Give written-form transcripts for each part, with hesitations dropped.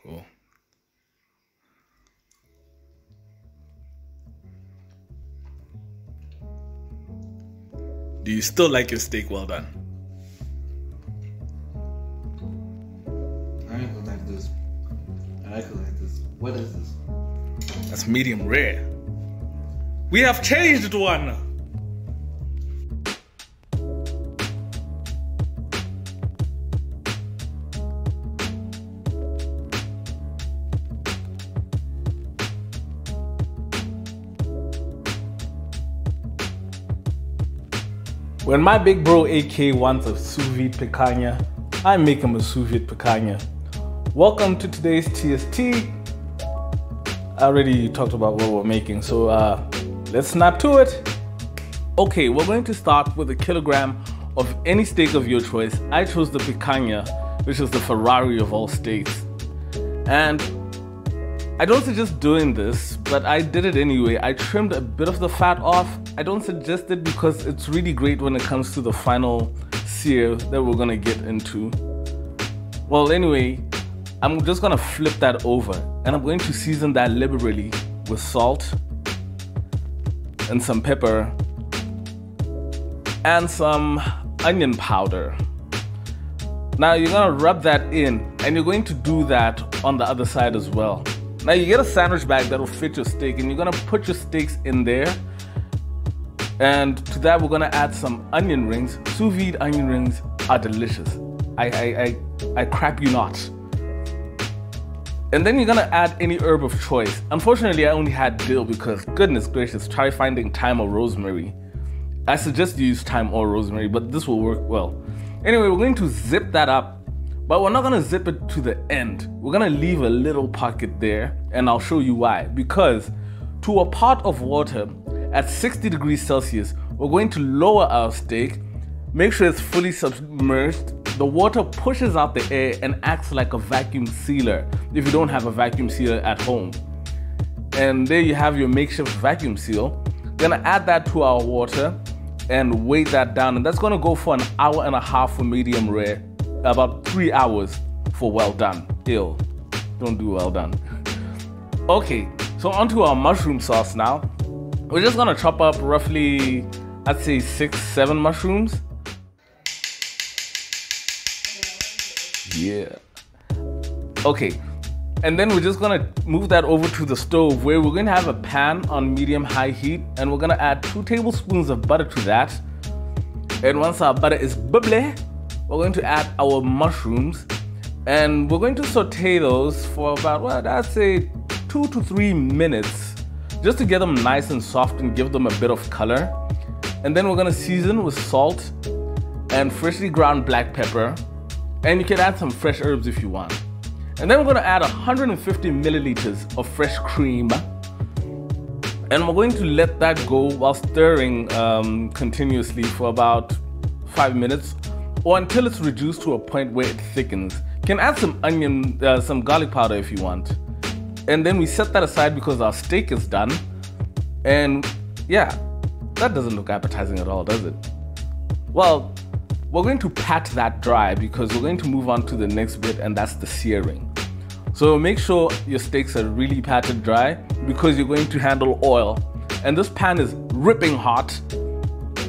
Cool. Do you still like your steak well done? I don't like this. I like it like this. What is this? That's medium rare. We have changed one. When my big bro AK wants a sous vide picanha, I make him a sous vide picanha. Welcome to today's TST. I already talked about what we're making, so let's snap to it. Okay, we're going to start with a kilogram of any steak of your choice. I chose the picanha, which is the Ferrari of all steaks. And I don't suggest doing this, but I did it anyway. I trimmed a bit of the fat off. I don't suggest it because it's really great when it comes to the final sear that we're gonna get into. Well, anyway, I'm just gonna flip that over and I'm going to season that liberally with salt and some pepper and some onion powder. Now you're gonna rub that in and you're going to do that on the other side as well. Now you get a sandwich bag that'll fit your steak and you're gonna put your steaks in there. And to that we're gonna add some onion rings. Sous vide onion rings are delicious. I crap you not. And then you're gonna add any herb of choice. Unfortunately, I only had dill because goodness gracious, try finding thyme or rosemary. I suggest you use thyme or rosemary, but this will work well. Anyway, we're going to zip that up. But we're not gonna zip it to the end. We're gonna leave a little pocket there and I'll show you why. Because to a pot of water at 60 degrees Celsius, we're going to lower our steak, make sure it's fully submerged. The water pushes out the air and acts like a vacuum sealer if you don't have a vacuum sealer at home. And there you have your makeshift vacuum seal. Gonna add that to our water and weight that down. And that's gonna go for an hour and a half for medium rare. About 3 hours for well done. Ew, don't do well done. Okay, so onto our mushroom sauce now. We're just gonna chop up roughly, I'd say 6-7 mushrooms. Yeah. Okay, and then we're just gonna move that over to the stove where we're gonna have a pan on medium-high heat and we're gonna add 2 tablespoons of butter to that. And once our butter is bubbly, we're going to add our mushrooms and we're going to saute those for about, well, I'd say 2 to 3 minutes just to get them nice and soft and give them a bit of color. And then we're going to season with salt and freshly ground black pepper, and you can add some fresh herbs if you want. And then we're going to add 150 milliliters of fresh cream and we're going to let that go while stirring continuously for about 5 minutes or until it's reduced to a point where it thickens. You can add some onion, some garlic powder if you want. And then we set that aside because our steak is done. And yeah, that doesn't look appetizing at all, does it? Well, we're going to pat that dry because we're going to move on to the next bit, and that's the searing. So make sure your steaks are really patted dry because you're going to handle oil. And this pan is ripping hot.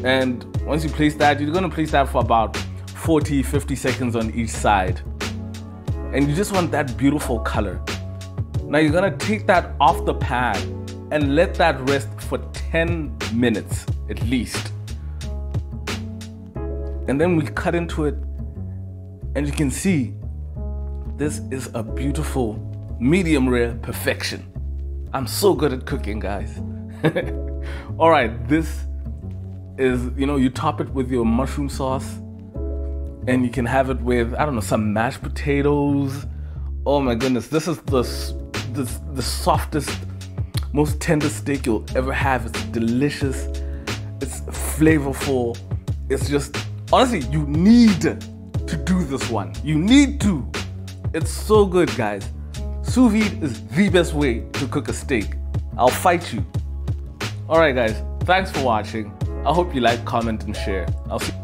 And once you place that, you're going to place that for about 40-50 seconds on each side. And you just want that beautiful color. Now you're gonna take that off the pan and let that rest for 10 minutes at least. And then we cut into it and you can see this is a beautiful medium rare perfection. I'm so good at cooking, guys. All right, this is, you top it with your mushroom sauce. And you can have it with, I don't know, some mashed potatoes. Oh my goodness, this is the softest, most tender steak you'll ever have. It's delicious, it's flavorful. It's just, honestly, you need to do this one. You need to. It's so good, guys. Sous vide is the best way to cook a steak. I'll fight you. All right, guys, thanks for watching. I hope you like, comment, and share. I'll see you.